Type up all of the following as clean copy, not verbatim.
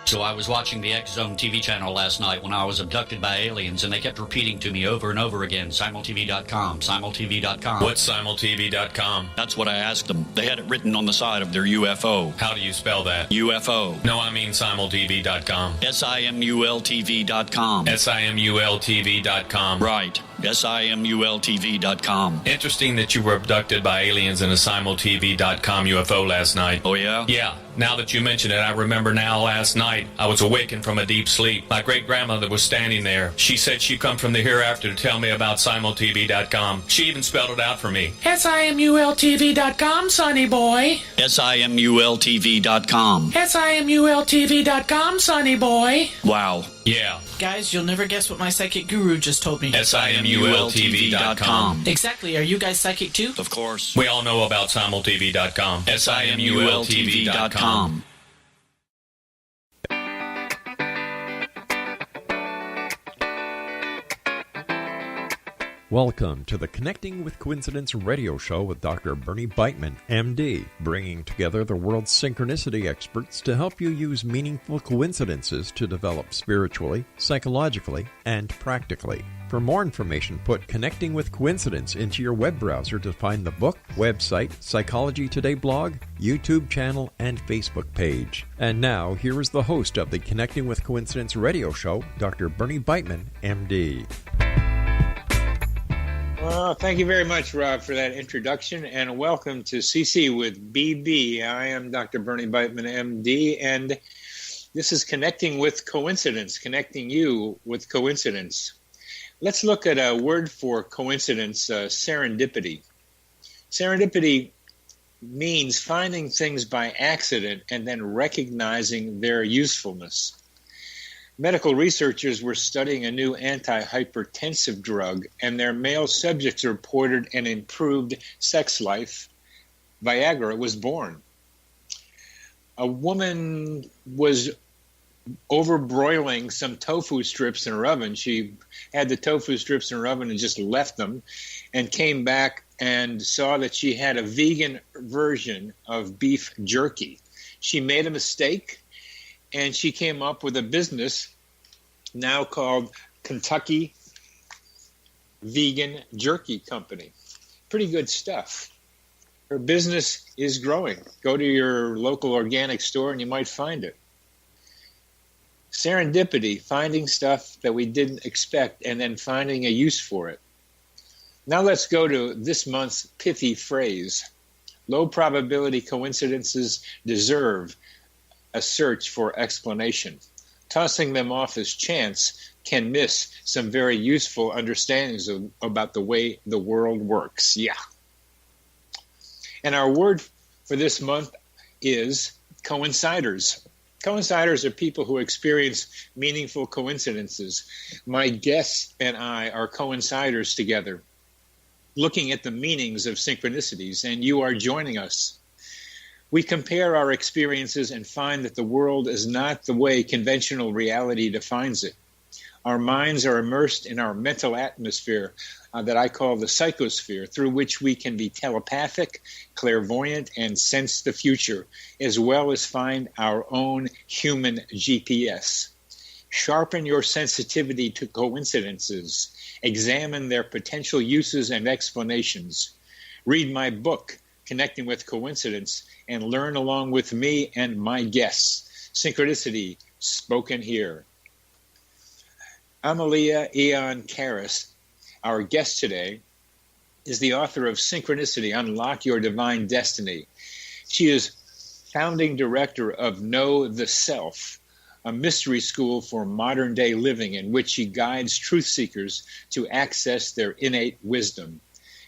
So I was watching the X Zone TV channel last night when I was abducted by aliens, and they kept repeating to me over and over again, simultv.com, simultv.com. What's simultv.com? That's what I asked them. They had it written on the side of their UFO. How do you spell that? UFO. No, I mean simultv.com. simultv.com. simultv.com. Right. simultv.com. Interesting that you were abducted by aliens in a simultv.com UFO last night. Oh, yeah? Yeah. Now that you mention it, I remember now last night I was awakened from a deep sleep. My great-grandmother was standing there. She said she'd come from the hereafter to tell me about simultv.com. She even spelled it out for me. simultv.com, sonny boy. simultv.com. simultv.com, sonny boy. Wow. Yeah. Guys, you'll never guess what my psychic guru just told me. simultv.com. Exactly. Are you guys psychic too? Of course. We all know about simultv.com. simultv.com. Welcome to the Connecting with Coincidence radio show with Dr. Bernie Beitman, MD, bringing together the world's synchronicity experts to help you use meaningful coincidences to develop spiritually, psychologically, and practically. For more information, put Connecting with Coincidence into your web browser to find the book, website, Psychology Today blog, YouTube channel, and Facebook page. And now, here is the host of the Connecting with Coincidence radio show, Dr. Bernie Beitman, MD. Thank you very much, Rob, for that introduction, and welcome to CC with BB. I am Dr. Bernie Beitman, MD, and this is Connecting with Coincidence, connecting you with coincidence. Let's look at a word for coincidence, serendipity. Serendipity means finding things by accident and then recognizing their usefulness. Medical researchers were studying a new antihypertensive drug, and their male subjects reported an improved sex life. Viagra was born. A woman was overbroiling some tofu strips in her oven. She had the tofu strips in her oven and just left them, and came back and saw that she had a vegan version of beef jerky. She made a mistake, and she came up with a business now called Kentucky Vegan Jerky Company. Pretty good stuff. Her business is growing. Go to your local organic store and you might find it. Serendipity, finding stuff that we didn't expect and then finding a use for it. Now let's go to this month's pithy phrase. Low probability coincidences deserve a search for explanation. Tossing them off as chance can miss some very useful understandings about the way the world works. Yeah. And our word for this month is coinciders. Coinciders are people who experience meaningful coincidences. My guests and I are coinciders together, looking at the meanings of synchronicities, and you are joining us. We compare our experiences and find that the world is not the way conventional reality defines it. Our minds are immersed in our mental atmosphere that I call the psychosphere, through which we can be telepathic, clairvoyant, and sense the future, as well as find our own human GPS. Sharpen your sensitivity to coincidences. Examine their potential uses and explanations. Read my book, Connecting with Coincidence, and learn along with me and my guests. Synchronicity, spoken here. Amelía Aeon Karris, our guest today, is the author of Synchronicity, Unlock Your Divine Destiny. She is founding director of Know the Self, a mystery school for modern-day living in which she guides truth seekers to access their innate wisdom.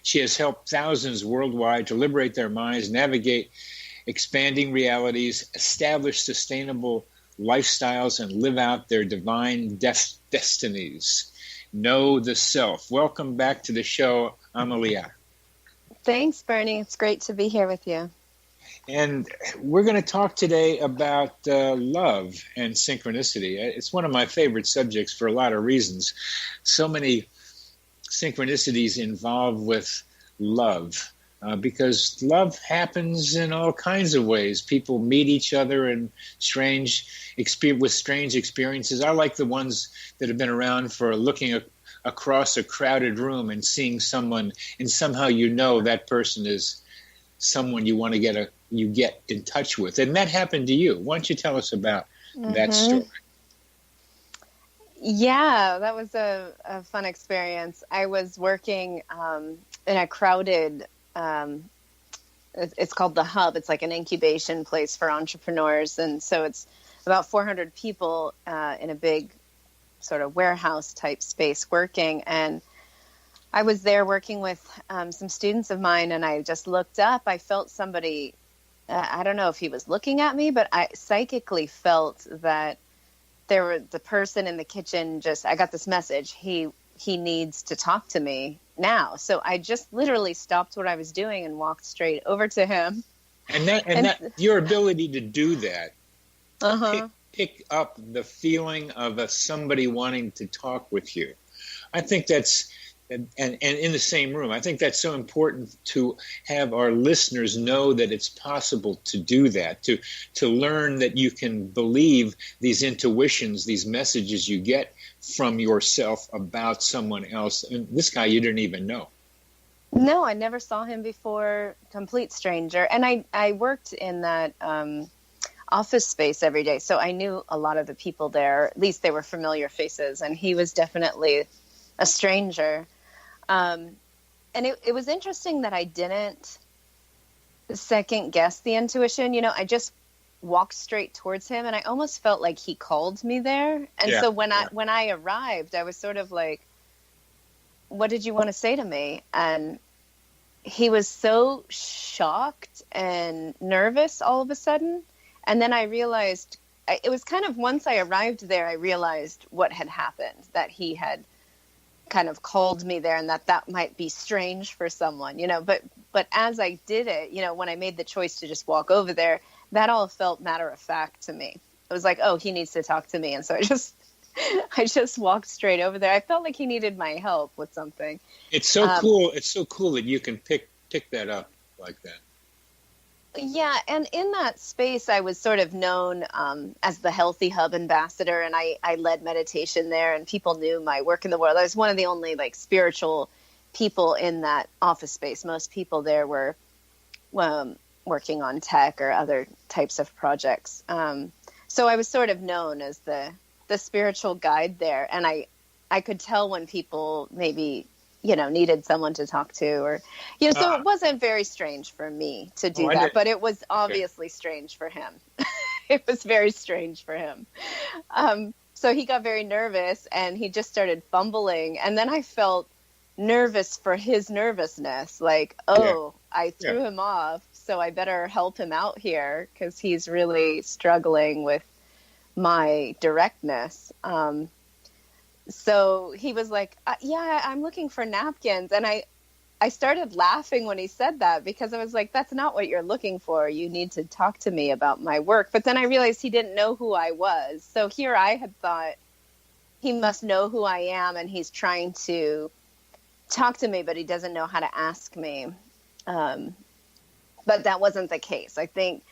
She has helped thousands worldwide to liberate their minds, navigate expanding realities, establish sustainable lifestyles, and live out their divine destinies. Know the Self. Welcome back to the show, Amelia. Thanks, Bernie. It's great to be here with you. And we're going to talk today about love and synchronicity. It's one of my favorite subjects for a lot of reasons. So many synchronicities involved with love. because love happens in all kinds of ways. People meet each other in with strange experiences. I like the ones that have been around for looking across a crowded room and seeing someone, and somehow that person is someone you want to get in touch with. And that happened to you. Why don't you tell us about that story? Yeah, that was a fun experience. I was working in a crowded, it's called the Hub. It's like an incubation place for entrepreneurs. And so it's about 400 people in a big sort of warehouse type space working. And I was there working with some students of mine, and I just looked up. I felt somebody, I don't know if he was looking at me, but I psychically felt that the person in the kitchen I got this message. He needs to talk to me now. So I just literally stopped what I was doing and walked straight over to him. And your ability to do that, pick up the feeling of somebody wanting to talk with you. I think that's, and in the same room, I think that's so important to have our listeners know that it's possible to do that, to learn that you can believe these intuitions, these messages you get from yourself about someone else. And this guy you didn't even know. No, I never saw him before, complete stranger. And I worked in that office space every day, so I knew a lot of the people there. At least they were familiar faces, and he was definitely a stranger. And it was interesting that I didn't second guess the intuition. I just walked straight towards him, and I almost felt like he called me there. And so when I arrived, I was sort of like, what did you want to say to me? And he was so shocked and nervous all of a sudden. And then I realized, it was kind of once I arrived there, I realized what had happened, that he had kind of called me there, and that might be strange for someone, but as I did it, when I made the choice to just walk over there, that all felt matter of fact to me. It was like, oh, he needs to talk to me. And so I just walked straight over there. I felt like he needed my help with something. It's so cool. It's so cool that you can pick that up like that. Yeah, and in that space, I was sort of known as the Healthy Hub ambassador, and I led meditation there, and people knew my work in the world. I was one of the only spiritual people in that office space. Most people there were working on tech or other types of projects. So I was sort of known as the spiritual guide there, and I could tell when people maybe needed someone to talk to, or, so it wasn't very strange for me to do that, but it was obviously strange for him. It was very strange for him. So he got very nervous, and he just started fumbling. And then I felt nervous for his nervousness, I threw him off, so I better help him out here, because he's really struggling with my directness. So he was like, I'm looking for napkins. And I started laughing when he said that, because I was like, that's not what you're looking for. You need to talk to me about my work. But then I realized he didn't know who I was. So here I had thought he must know who I am, and he's trying to talk to me, but he doesn't know how to ask me. But that wasn't the case. I think,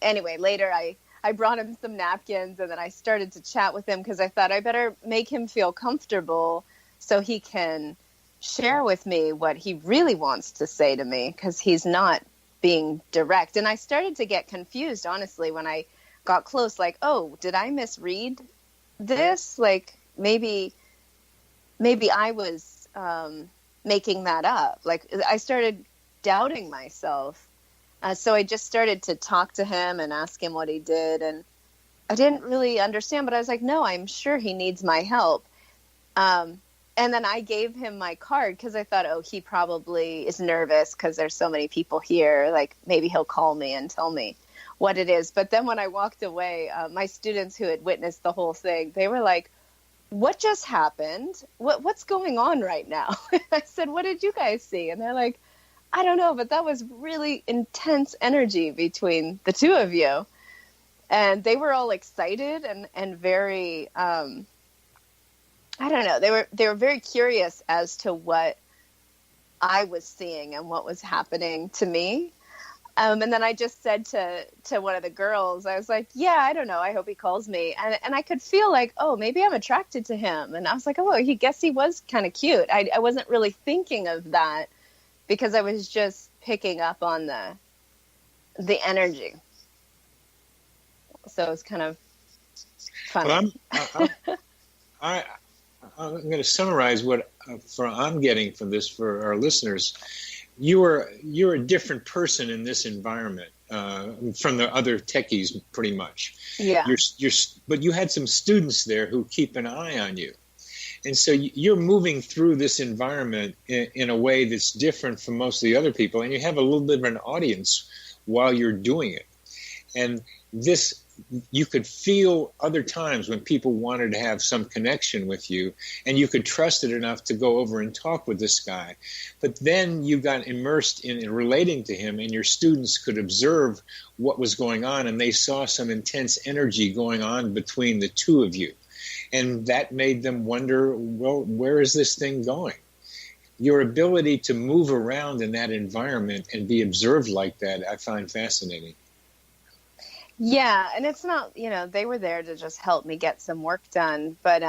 anyway, later I brought him some napkins, and then I started to chat with him, because I thought I better make him feel comfortable so he can share with me what he really wants to say to me, because he's not being direct. And I started to get confused, honestly, when I got close, oh, did I misread this? Maybe I was making that up. I started doubting myself. So I just started to talk to him and ask him what he did. And I didn't really understand, but I was like, no, I'm sure he needs my help. And then I gave him my card, because I thought, oh, he probably is nervous because there's so many people here. Maybe he'll call me and tell me what it is. But then when I walked away, my students who had witnessed the whole thing, they were like, what just happened? What's going on right now? I said, what did you guys see? And they're like, I don't know, but that was really intense energy between the two of you. And they were all excited and very, I don't know, they were very curious as to what I was seeing and what was happening to me. And then I just said to one of the girls, I was like, yeah, I don't know. I hope he calls me. And I could feel like, oh, maybe I'm attracted to him. And I was like, oh, he was kind of cute. I wasn't really thinking of that because I was just picking up on the energy. So it was kind of funny. Well, I'm going to summarize what I'm getting from this for our listeners. You're a different person in this environment from the other techies, pretty much. Yeah. But you had some students there who keep an eye on you, and so you're moving through this environment in a way that's different from most of the other people, and you have a little bit of an audience while you're doing it, and this. You could feel other times when people wanted to have some connection with you, and you could trust it enough to go over and talk with this guy. But then you got immersed in relating to him, and your students could observe what was going on, and they saw some intense energy going on between the two of you. And that made them wonder, well, where is this thing going? Your ability to move around in that environment and be observed like that, I find fascinating. Yeah, and it's not, they were there to just help me get some work done. But,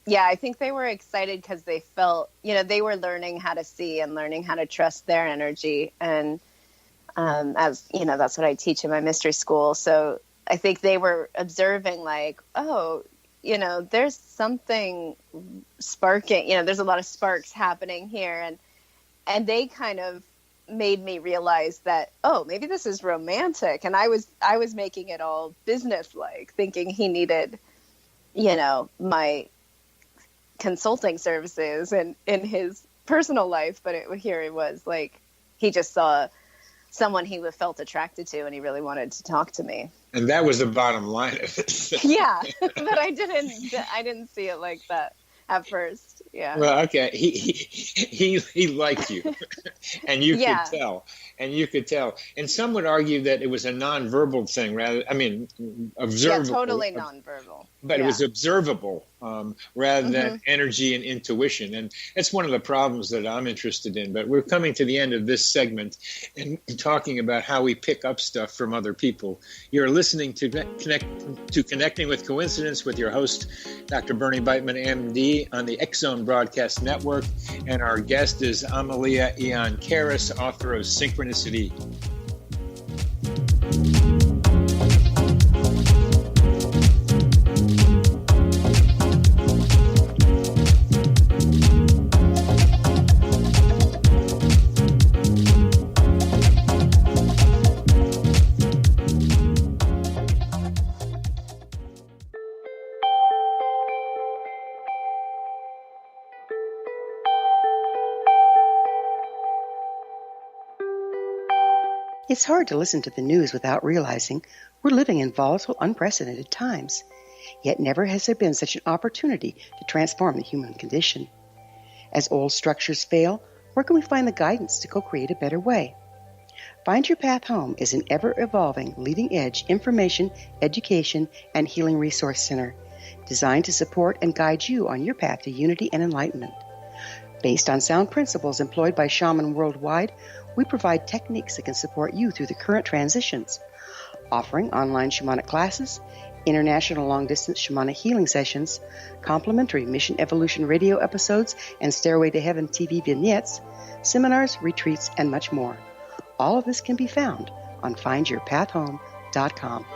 yeah, I think they were excited because they felt, they were learning how to see and learning how to trust their energy. And as, that's what I teach in my mystery school. So I think they were observing like, oh, there's something sparking, there's a lot of sparks happening here. And they kind of made me realize that, oh, maybe this is romantic. And I was making it all business-like, thinking he needed, my consulting services and in his personal life. But here it was like, he just saw someone he felt attracted to and he really wanted to talk to me. And that was the bottom line of it. Yeah, but I didn't see it like that at first. Yeah. Well, okay. He liked you, and you could tell. And some would argue that it was a nonverbal thing, observable. Yeah, totally nonverbal. But it was observable rather than energy and intuition. And that's one of the problems that I'm interested in. But we're coming to the end of this segment and talking about how we pick up stuff from other people. You're listening to Connecting with Coincidence with your host, Dr. Bernie Beitman, MD, on the X Zone Broadcast Network. And our guest is Amelía Aeon Karris, author of Synchronicity. It's hard to listen to the news without realizing we're living in volatile, unprecedented times. Yet never has there been such an opportunity to transform the human condition. As old structures fail, where can we find the guidance to co-create a better way? Find Your Path Home is an ever-evolving, leading-edge information, education, and healing resource center designed to support and guide you on your path to unity and enlightenment. Based on sound principles employed by shaman worldwide, we provide techniques that can support you through the current transitions, offering online shamanic classes, international long-distance shamanic healing sessions, complimentary Mission Evolution radio episodes and Stairway to Heaven TV vignettes, seminars, retreats, and much more. All of this can be found on findyourpathhome.com.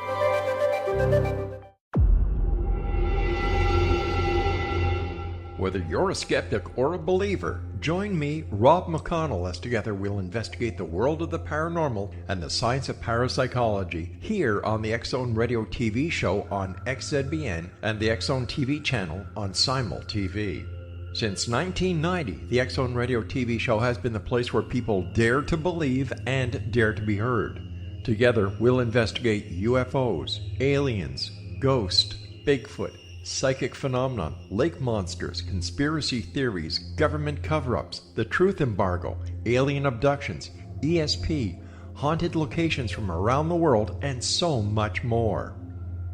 Whether you're a skeptic or a believer, join me, Rob McConnell, as together we'll investigate the world of the paranormal and the science of parapsychology here on the X Zone Radio TV show on XZBN and the X Zone TV channel on Simul TV. Since 1990, the X Zone Radio TV show has been the place where people dare to believe and dare to be heard. Together, we'll investigate UFOs, aliens, ghosts, Bigfoot, psychic phenomenon, lake monsters, conspiracy theories, government cover-ups, the truth embargo, alien abductions, ESP, haunted locations from around the world, and so much more.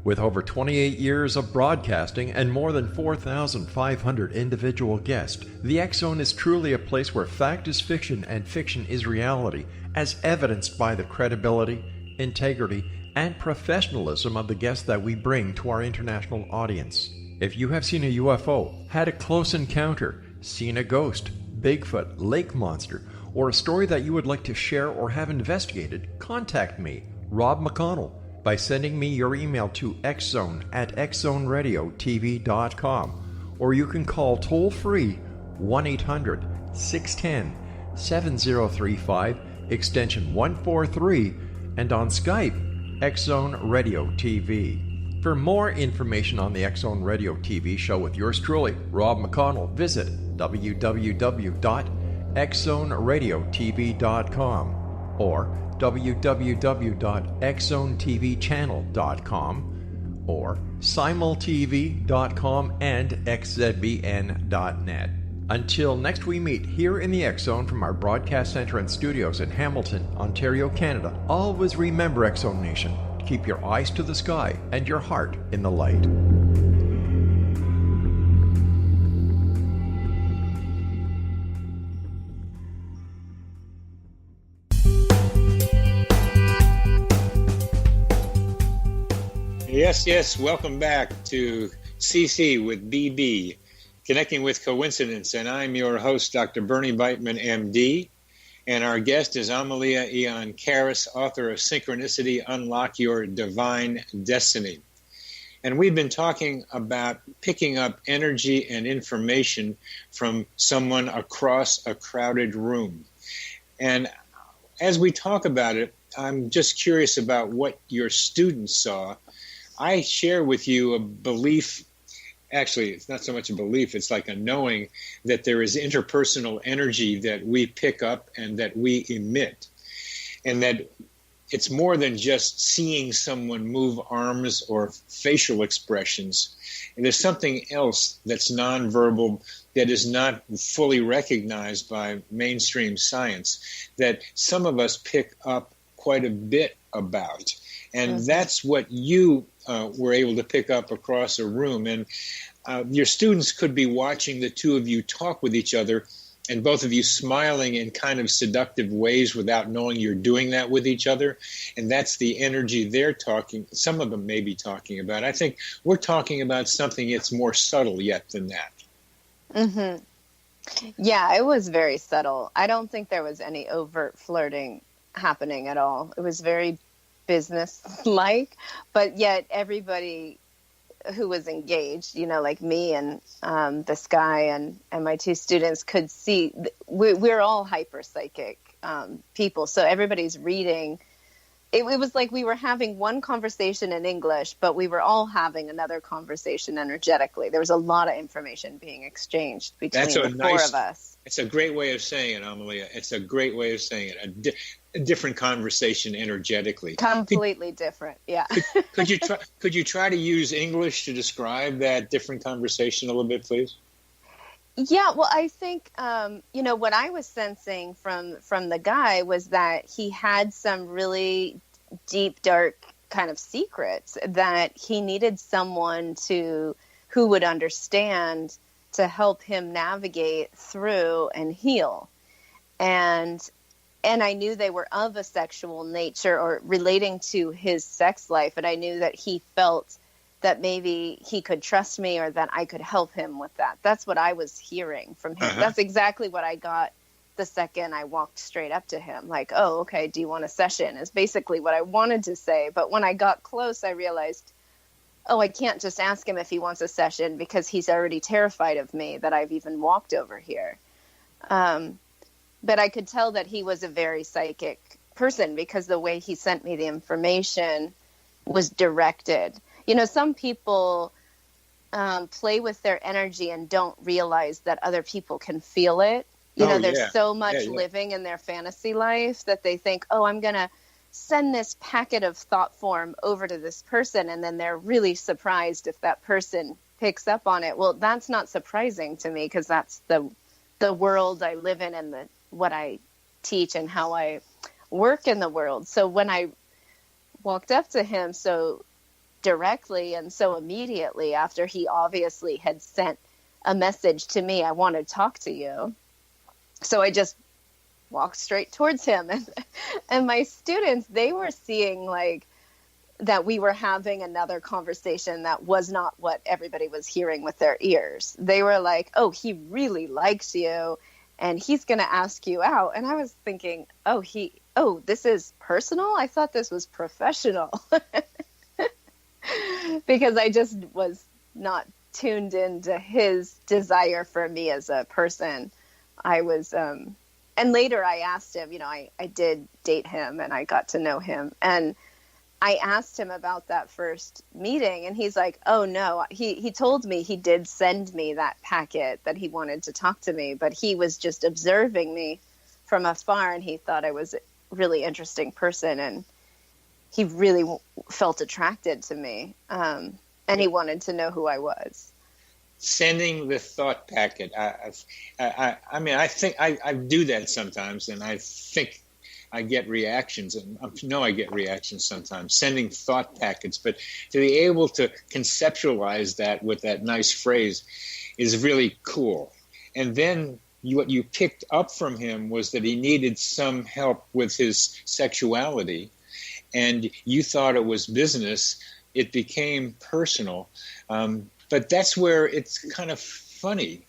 With over 28 years of broadcasting and more than 4,500 individual guests, the X Zone is truly a place where fact is fiction and fiction is reality, as evidenced by the credibility, integrity, and professionalism of the guests that we bring to our international audience. If you have seen a UFO, had a close encounter, seen a ghost, Bigfoot, lake monster, or a story that you would like to share or have investigated, contact me, Rob McConnell, by sending me your email to xzone@xzoneradiotv.com, or you can call toll-free 1-800-610-7035, extension 143, and on Skype, X Zone Radio TV. For more information on the X Zone Radio TV show with yours truly, Rob McConnell, visit www.xzoneradiotv.com or www.xzonetvchannel.com or simultv.com and xzbn.net. Until next we meet here in the X Zone from our broadcast center and studios in Hamilton, Ontario, Canada, always remember, X Zone Nation, keep your eyes to the sky and your heart in the light. Yes, welcome back to CC with BB, Connecting with Coincidence, and I'm your host, Dr. Bernie Beitman, MD, and our guest is Amelía Aeon Karris, author of Synchronicity, Unlock Your Divine Destiny. And we've been talking about picking up energy and information from someone across a crowded room. And as we talk about it, I'm just curious about what your students saw. I share with you a belief. Actually, it's not so much a belief, it's like a knowing that there is interpersonal energy that we pick up and that we emit. And that it's more than just seeing someone move arms or facial expressions. And there's something else that's nonverbal that is not fully recognized by mainstream science that some of us pick up quite a bit about. And that's what you were able to pick up across a room. And your students could be watching the two of you talk with each other and both of you smiling in kind of seductive ways without knowing you're doing that with each other. And that's the energy they're talking, some of them may be talking about. I think we're talking about something that's more subtle yet than that. Mm-hmm. Yeah, it was very subtle. I don't think there was any overt flirting happening at all. It was very business-like, but yet everybody who was engaged, like me and this guy and my two students could see we're all hyper psychic people. So everybody's reading. It was like we were having one conversation in English, but we were all having another conversation energetically. There was a lot of information being exchanged between the four of us. It's a great way of saying it, Amelia. It's a great way of saying it. A different conversation energetically. Completely different, yeah. Could you try to use English to describe that different conversation a little bit, please? Yeah, well, I think what I was sensing from the guy was that he had some really deep, dark kind of secrets that he needed someone who would understand to help him navigate through and heal. And I knew they were of a sexual nature or relating to his sex life. And I knew that he felt that maybe he could trust me or that I could help him with that. That's what I was hearing from him. That's exactly what I got the second I walked straight up to him. Like, oh, okay, do you want a session? Is basically what I wanted to say. But when I got close, I realized, oh, I can't just ask him if he wants a session because he's already terrified of me that I've even walked over here. But I could tell that he was a very psychic person because the way he sent me the information was directed. Some people play with their energy and don't realize that other people can feel it. There's so much living in their fantasy life that they think, oh, I'm going to send this packet of thought form over to this person. And then they're really surprised if that person picks up on it. Well, that's not surprising to me because that's the world I live in and what I teach and how I work in the world. So when I walked up to him, directly and so immediately after he obviously had sent a message to me, I want to talk to you. So I just walked straight towards him. And my students, they were seeing like that we were having another conversation that was not what everybody was hearing with their ears. They were like, oh, he really likes you and he's going to ask you out. And I was thinking, oh, this is personal? I thought this was professional. Because I just was not tuned into his desire for me as a person. I was, and later I asked him, I did date him and I got to know him. And I asked him about that first meeting and he's like, oh no, he told me he did send me that packet that he wanted to talk to me, but he was just observing me from afar and he thought I was a really interesting person and he really felt attracted to me. And he wanted to know who I was. Sending the thought packet. I mean, I think I do that sometimes, and I think I get reactions, and I know I get reactions sometimes, sending thought packets. But to be able to conceptualize that with that nice phrase is really cool. And then what you picked up from him was that he needed some help with his sexuality, and you thought it was business. It became personal. But that's where it's kind of funny.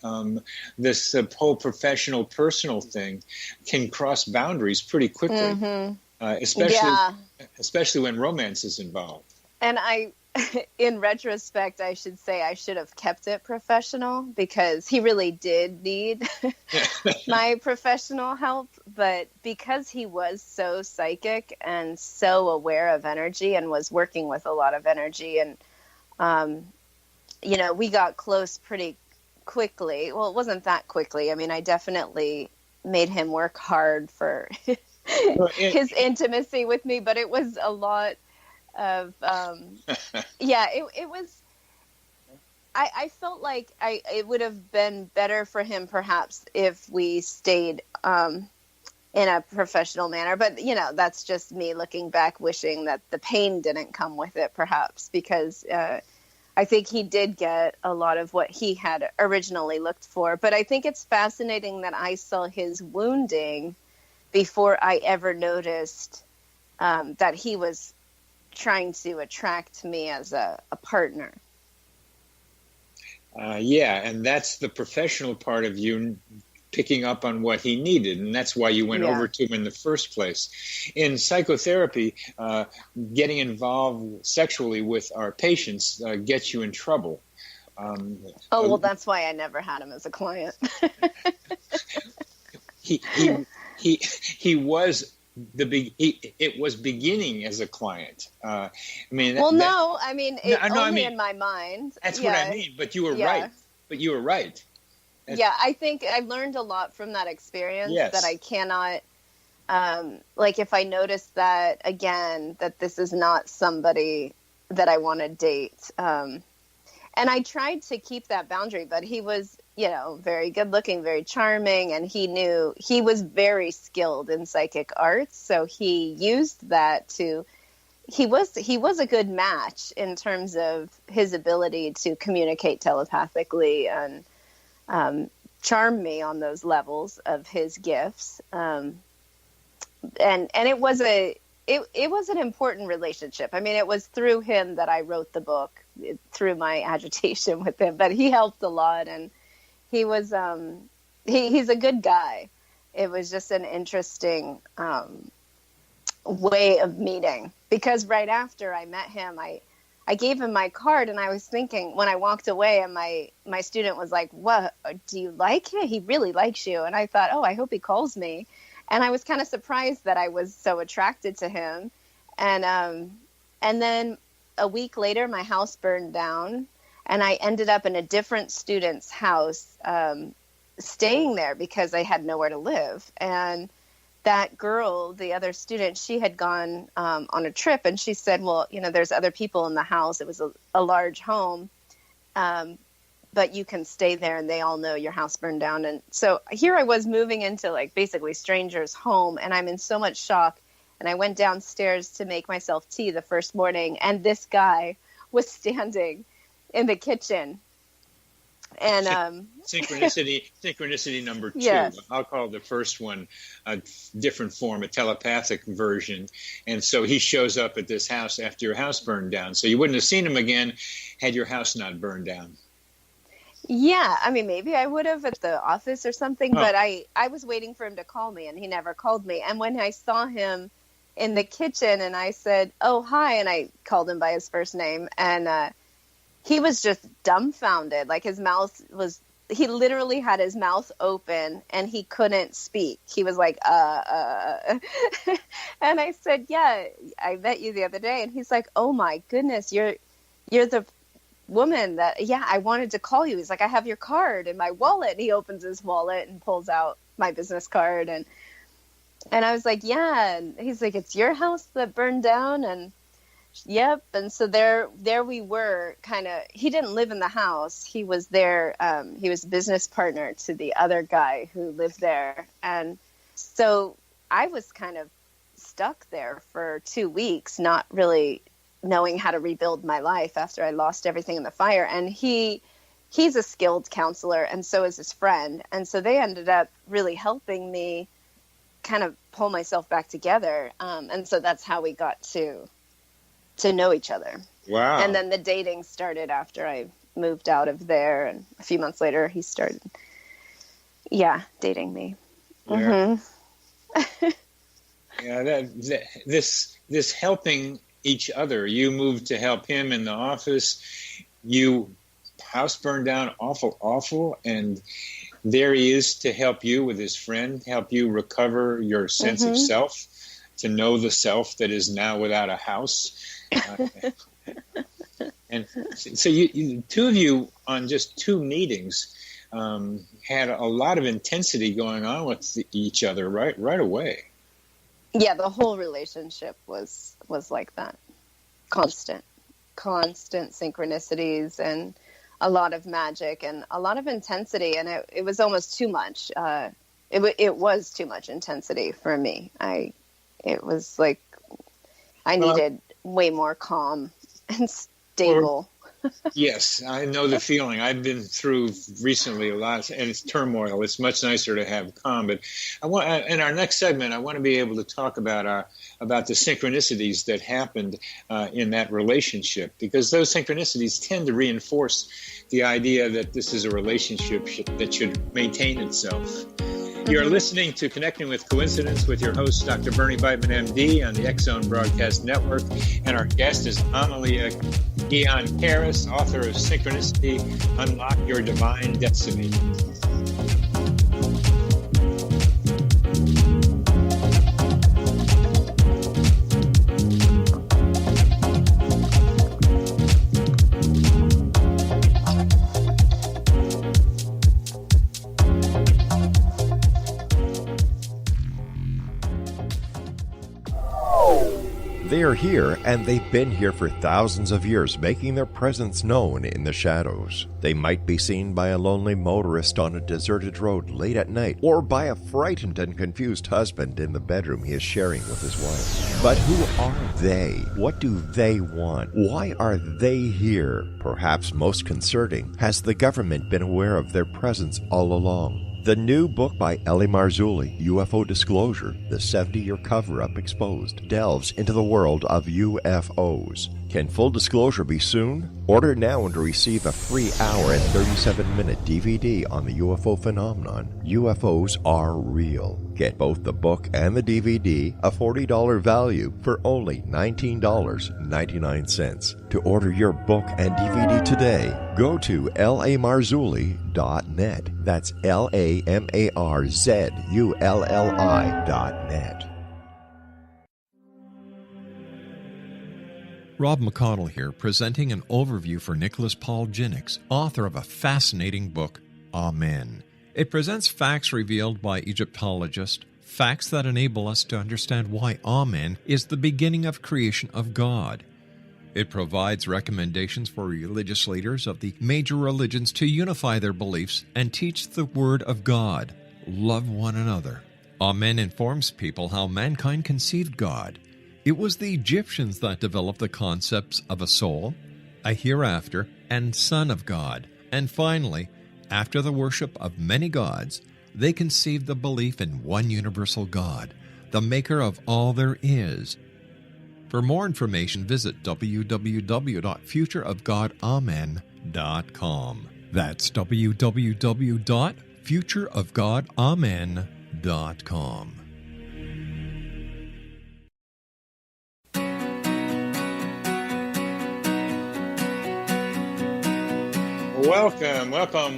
This whole professional personal thing can cross boundaries pretty quickly, especially when romance is involved. And in retrospect, I should say I should have kept it professional because he really did need my professional help. But because he was so psychic and so aware of energy and was working with a lot of energy and, we got close pretty quickly. Well, it wasn't that quickly. I mean, I definitely made him work hard for his intimacy with me, but it was a lot of, it was, I felt like it would have been better for him perhaps if we stayed in a professional manner. But, that's just me looking back, wishing that the pain didn't come with it perhaps, because I think he did get a lot of what he had originally looked for. But I think it's fascinating that I saw his wounding before I ever noticed that he was trying to attract me as a partner. And that's the professional part of you picking up on what he needed, and that's why you went over to him in the first place. In psychotherapy, getting involved sexually with our patients gets you in trouble. That's why I never had him as a client. He was it was beginning as a client. In my mind. That's what I mean. But you were right. I think I learned a lot from that experience that I cannot, if I notice that again, that this is not somebody that I want to date. And I tried to keep that boundary, but he was, very good looking, very charming. And he was very skilled in psychic arts. So he used that he was a good match in terms of his ability to communicate telepathically and, charm me on those levels of his gifts. And it was it was an important relationship. I mean, it was through him that I wrote the book, through my agitation with him, but he helped a lot and he was, he's a good guy. It was just an interesting, way of meeting, because right after I met him, I gave him my card, and I was thinking when I walked away, and my student was like, "What? Do you like him? He really likes you." And I thought, "Oh, I hope he calls me." And I was kind of surprised that I was so attracted to him. And then a week later, my house burned down, and I ended up in a different student's house, staying there because I had nowhere to live. And that girl, the other student, she had gone on a trip, and she said, well, there's other people in the house. It was a large home, but you can stay there, and they all know your house burned down. And so here I was moving into basically stranger's home, and I'm in so much shock. And I went downstairs to make myself tea the first morning, and this guy was standing in the kitchen. And synchronicity number 2. Yes. I'll call the first one a different form, a telepathic version. And so he shows up at this house after your house burned down. So you wouldn't have seen him again had your house not burned down. Yeah, I mean, maybe I would have at the office or something, but I was waiting for him to call me, and he never called me. And when I saw him in the kitchen, and I said, "Oh, hi," and I called him by his first name, and he was just dumbfounded. Like he literally had his mouth open and he couldn't speak. He was like, And I said, "Yeah, I met you the other day." And he's like, "Oh my goodness, you're the woman that, I wanted to call you." He's like, "I have your card in my wallet." And he opens his wallet and pulls out my business card. And I was like, "Yeah." And he's like, "It's your house that burned down?" And yep. And so there we were, kind of. He didn't live in the house. He was there. He was a business partner to the other guy who lived there. And so I was kind of stuck there for 2 weeks, not really knowing how to rebuild my life after I lost everything in the fire. And he's a skilled counselor, and so is his friend. And so they ended up really helping me kind of pull myself back together. And so that's how we got to know each other. Wow. And then the dating started after I moved out of there, and a few months later he started dating me. Yeah. This helping each other. You moved to help him in the office. House burned down, awful, and there he is to help you with his friend, help you recover your sense of self, to know the self that is now without a house. And so you two of you on just 2 meetings had a lot of intensity going on with each other right away. Yeah, the whole relationship was like that. Constant synchronicities and a lot of magic and a lot of intensity. And it was almost too much. It was too much intensity for me. It was like I needed way more calm and stable. Yes, I know the feeling. I've been through recently a lot, and it's turmoil. It's much nicer to have calm. But in our next segment, I want to be able to talk about the synchronicities that happened in that relationship, because those synchronicities tend to reinforce the idea that this is a relationship that should maintain itself. You're listening to Connecting with Coincidence with your host, Dr. Bernie Beitman, MD, on the X-Zone Broadcast Network. And our guest is Amelía Aeon Karris, author of Synchronicity, Unlock Your Divine Destiny. They are here, and they've been here for thousands of years, making their presence known in the shadows. They might be seen by a lonely motorist on a deserted road late at night, or by a frightened and confused husband in the bedroom he is sharing with his wife. But who are they? What do they want? Why are they here? Perhaps most concerning, has the government been aware of their presence all along? The new book by Elie Marzulli, UFO Disclosure, the 70-year cover-up exposed, delves into the world of UFOs. Can full disclosure be soon? Order now and receive a free hour and 37-minute DVD on the UFO phenomenon. UFOs are real. Get both the book and the DVD, a $40 value, for only $19.99. To order your book and DVD today, go to lamarzulli.net. That's LAMARZULLI.net. Rob McConnell here, presenting an overview for Nicholas Paul Jennings, author of a fascinating book, Amen. It presents facts revealed by Egyptologists, facts that enable us to understand why Amen is the beginning of creation of God. It provides recommendations for religious leaders of the major religions to unify their beliefs and teach the Word of God. Love one another. Amen informs people how mankind conceived God. It was the Egyptians that developed the concepts of a soul, a hereafter, and Son of God. And finally, after the worship of many gods, they conceived the belief in one universal God, the maker of all there is. For more information, visit www.futureofgodamen.com. That's www.futureofgodamen.com.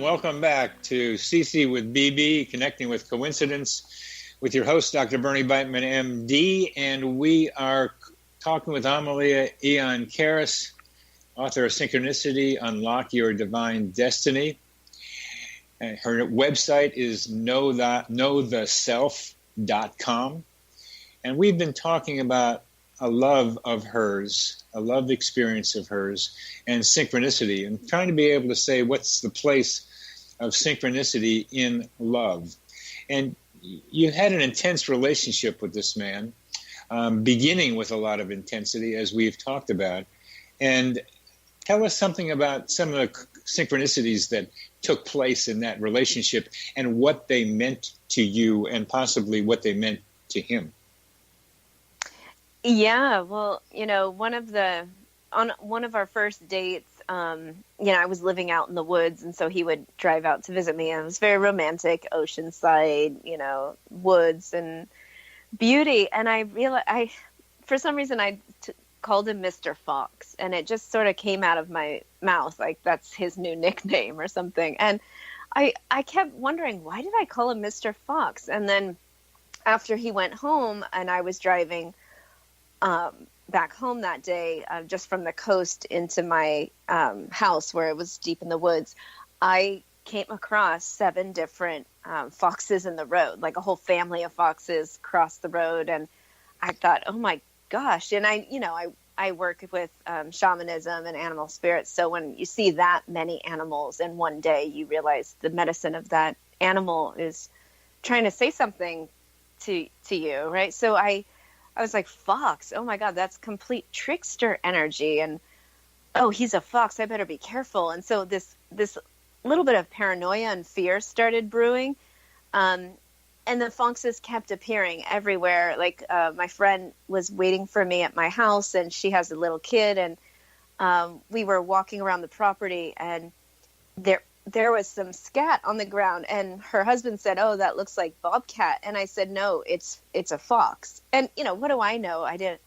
Welcome back to CC with BB, Connecting with Coincidence, with your host, Dr. Bernie Beitman, MD, and we are talking with Amelía Aeon Karris, author of Synchronicity, Unlock Your Divine Destiny. And her website is knowtheself.com. And we've been talking about a love of hers, a love experience of hers, and synchronicity, and trying to be able to say what's the place of synchronicity in love. And you had an intense relationship with this man, beginning with a lot of intensity, as we've talked about. And tell us something about some of the synchronicities that took place in that relationship and what they meant to you and possibly what they meant to him. Yeah, well, on one of our first dates, I was living out in the woods, and so he would drive out to visit me, and it was very romantic, oceanside, woods and beauty. And I realized, for some reason, I called him Mr. Fox, and it just sort of came out of my mouth, like that's his new nickname or something. And I kept wondering, why did I call him Mr. Fox? And then after he went home, and I was driving back home that day, just from the coast into my house where it was deep in the woods, I came across 7 different foxes in the road, like a whole family of foxes crossed the road. And I thought, oh my gosh. And I work with shamanism and animal spirits. So when you see that many animals in one day, you realize the medicine of that animal is trying to say something to you, right? So I was like, fox, oh my God, that's complete trickster energy. And, oh, he's a fox, I better be careful. And so this little bit of paranoia and fear started brewing. And the foxes kept appearing everywhere. Like my friend was waiting for me at my house, and she has a little kid. And we were walking around the property, and there was some scat on the ground, and her husband said, oh, that looks like bobcat. And I said, no, it's a fox. And, what do I know? I don't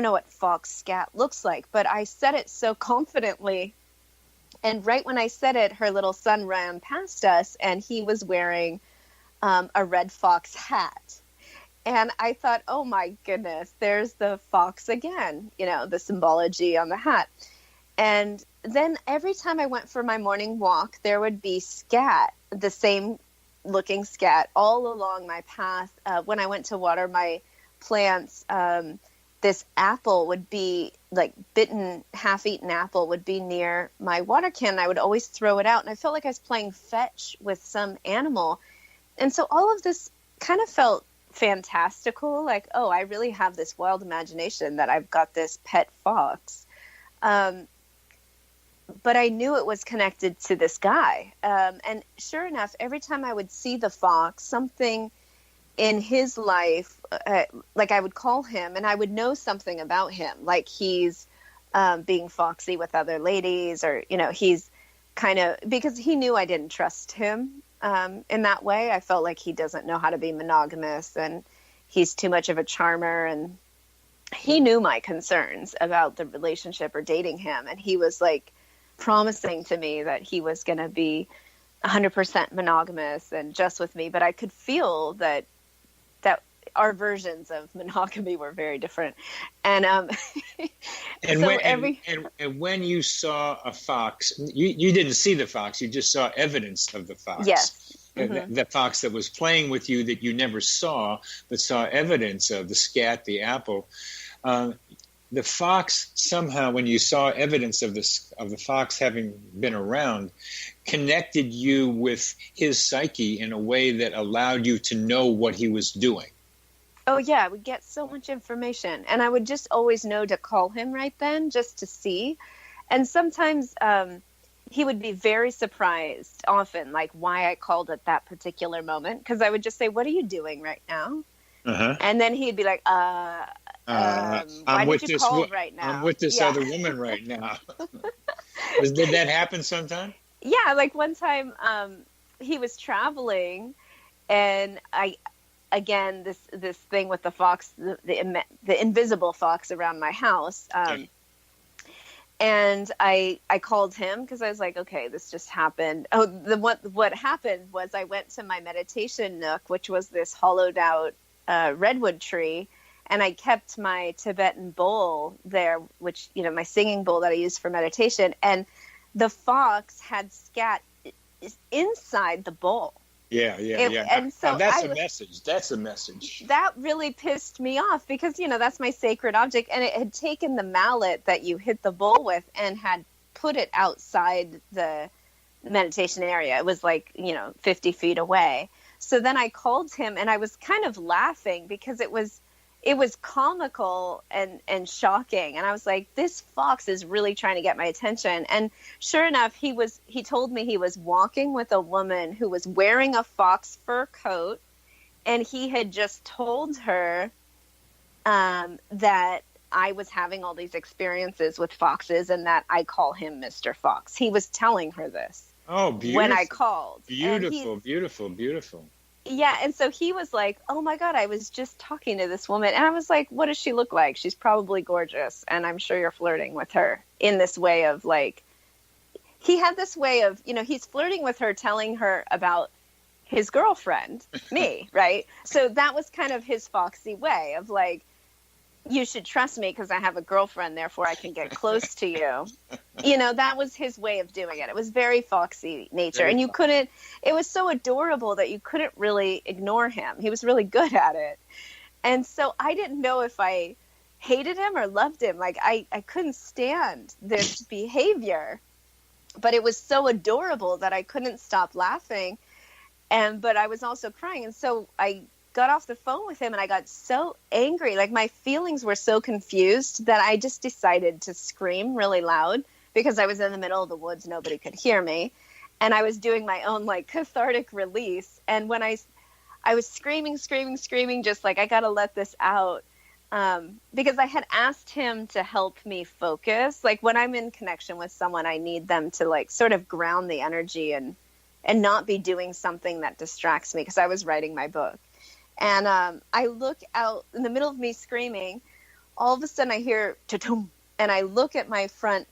know what fox scat looks like, but I said it so confidently. And right when I said it, her little son ran past us, and he was wearing a red fox hat. And I thought, oh my goodness, there's the fox again, the symbology on the hat. And then every time I went for my morning walk, there would be scat, the same looking scat, all along my path. When I went to water my plants, this apple would be like bitten, half-eaten apple would be near my water can. I would always throw it out, and I felt like I was playing fetch with some animal. And so all of this kind of felt fantastical, like, oh, I really have this wild imagination that I've got this pet fox. But I knew it was connected to this guy. And sure enough, every time I would see the fox, something in his life, like I would call him and I would know something about him, like he's being foxy with other ladies, or, he's kind of, because he knew I didn't trust him in that way. I felt like he doesn't know how to be monogamous, and he's too much of a charmer. And he knew my concerns about the relationship or dating him. And he was like promising to me that he was going to be 100% monogamous and just with me. But I could feel that our versions of monogamy were very different. And when you saw a fox, you didn't see the fox, you just saw evidence of the fox. Yes. Mm-hmm. The fox that was playing with you that you never saw, but saw evidence of, the scat, the apple. The fox somehow, when you saw evidence of the fox having been around, connected you with his psyche in a way that allowed you to know what he was doing. Oh, yeah, I would get so much information. And I would just always know to call him right then, just to see. And sometimes he would be very surprised, often, like why I called at that particular moment. Because I would just say, "What are you doing right now?" Uh-huh. And then he'd be like, why did you call right now? I'm with this other woman right now. Did that happen sometime? Yeah, like one time he was traveling, and this thing with the fox, the invisible fox around my house. And I called him because I was like, okay, this just happened. Oh, what happened was I went to my meditation nook, which was this hollowed out redwood tree, and I kept my Tibetan bowl there, which, my singing bowl that I use for meditation, and the fox had scat inside the bowl. Yeah. And so that's a message. That's a message. That really pissed me off because, that's my sacred object. And it had taken the mallet that you hit the bowl with and had put it outside the meditation area. It was like, 50 feet away. So then I called him and I was kind of laughing because it was comical and shocking. And I was like, this fox is really trying to get my attention. And sure enough, he told me he was walking with a woman who was wearing a fox fur coat. And he had just told her that I was having all these experiences with foxes and that I call him Mr. Fox. He was telling her this. Oh, beautiful. When I called. Beautiful. Yeah, and so he was like, oh my God, I was just talking to this woman. And I was like, what does she look like? She's probably gorgeous. And I'm sure you're flirting with her in this way of like, he had this way of, he's flirting with her, telling her about his girlfriend, me, right? So that was kind of his foxy way of like, you should trust me because I have a girlfriend, therefore I can get close to you. That was his way of doing it. It was very foxy nature. And it was so adorable that you couldn't really ignore him. He was really good at it. And so I didn't know if I hated him or loved him. Like I couldn't stand this behavior, but it was so adorable that I couldn't stop laughing. But I was also crying. And so I got off the phone with him and I got so angry. Like my feelings were so confused that I just decided to scream really loud because I was in the middle of the woods. Nobody could hear me. And I was doing my own like cathartic release. And when I was screaming, just like, I got to let this out. Because I had asked him to help me focus. Like when I'm in connection with someone, I need them to like sort of ground the energy and not be doing something that distracts me because I was writing my book. And I look out in the middle of me screaming. All of a sudden I hear ta-tum, and I look at my front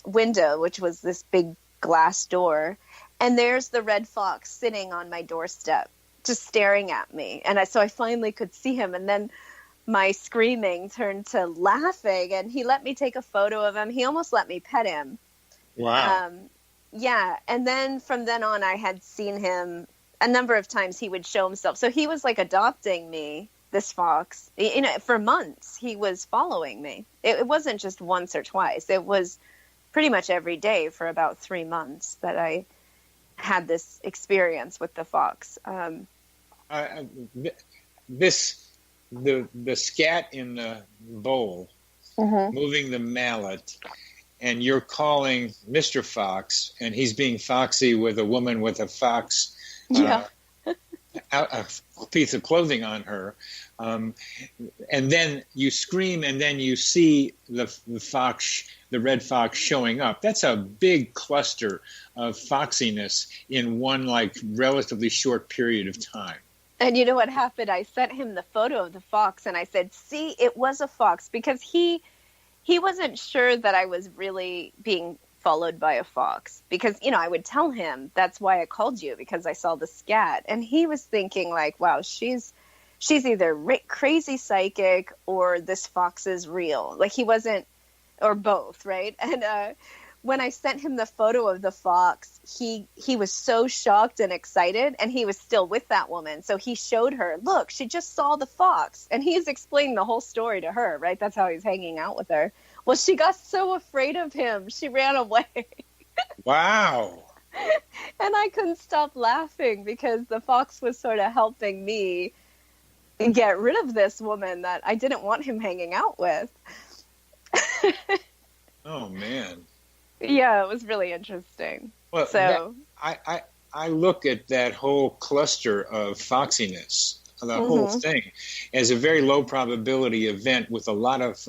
window, which was this big glass door, and there's the red fox sitting on my doorstep, just staring at me. And so I finally could see him, and then my screaming turned to laughing, and he let me take a photo of him. He almost let me pet him. Wow. Yeah, and then from then on, I had seen him a number of times. He would show himself. So he was like adopting me, this fox. For months, he was following me. It wasn't just once or twice. It was pretty much every day for about 3 months that I had this experience with the fox. The scat in the bowl, moving the mallet, and you're calling Mr. Fox, and he's being foxy with a woman with a fox, a piece of clothing on her, and then you scream, and then you see the fox, the red fox, showing up. That's a big cluster of foxiness in one like relatively short period of time. And you know what happened? I sent him the photo of the fox, and I said, see, it was a fox, because he wasn't sure that I was really being followed by a fox, because, I would tell him, that's why I called you, because I saw the scat. And he was thinking like, wow, she's either crazy psychic or this fox is real. Like he wasn't, or both, right? And when I sent him the photo of the fox, he was so shocked and excited, and he was still with that woman. So he showed her, look, she just saw the fox. And he's explaining the whole story to her, right? That's how he's hanging out with her. Well, she got so afraid of him, she ran away. Wow. And I couldn't stop laughing because the fox was sort of helping me get rid of this woman that I didn't want him hanging out with. Oh, man. Yeah, it was really interesting. Well, so I look at that whole cluster of foxiness, the whole thing, as a very low probability event with a lot of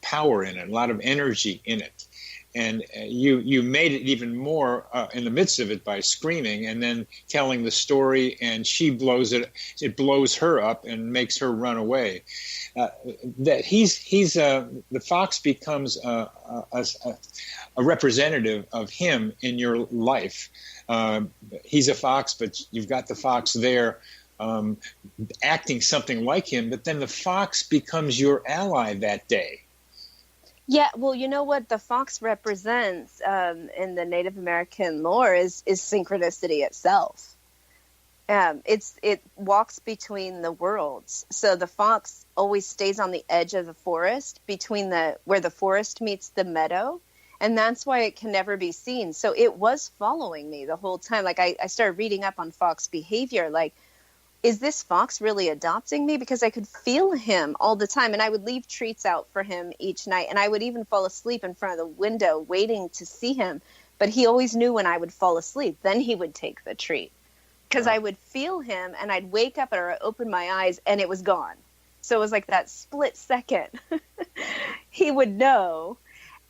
power in it, a lot of energy in it. And you made it even more in the midst of it by screaming and then telling the story, and she blows it. It blows her up and makes her run away. That the fox becomes a representative of him in your life. He's a fox, but you've got the fox there acting something like him. But then the fox becomes your ally that day. Yeah, well, you know what the fox represents in the Native American lore is synchronicity itself. It walks between the worlds. So the fox always stays on the edge of the forest between where the forest meets the meadow, and that's why it can never be seen. So it was following me the whole time. Like I started reading up on fox behavior, like, is this fox really adopting me? Because I could feel him all the time, and I would leave treats out for him each night, and I would even fall asleep in front of the window waiting to see him. But he always knew when I would fall asleep. Then he would take the treat because I would feel him, and I'd wake up or open my eyes, and it was gone. So it was like that split second. He would know.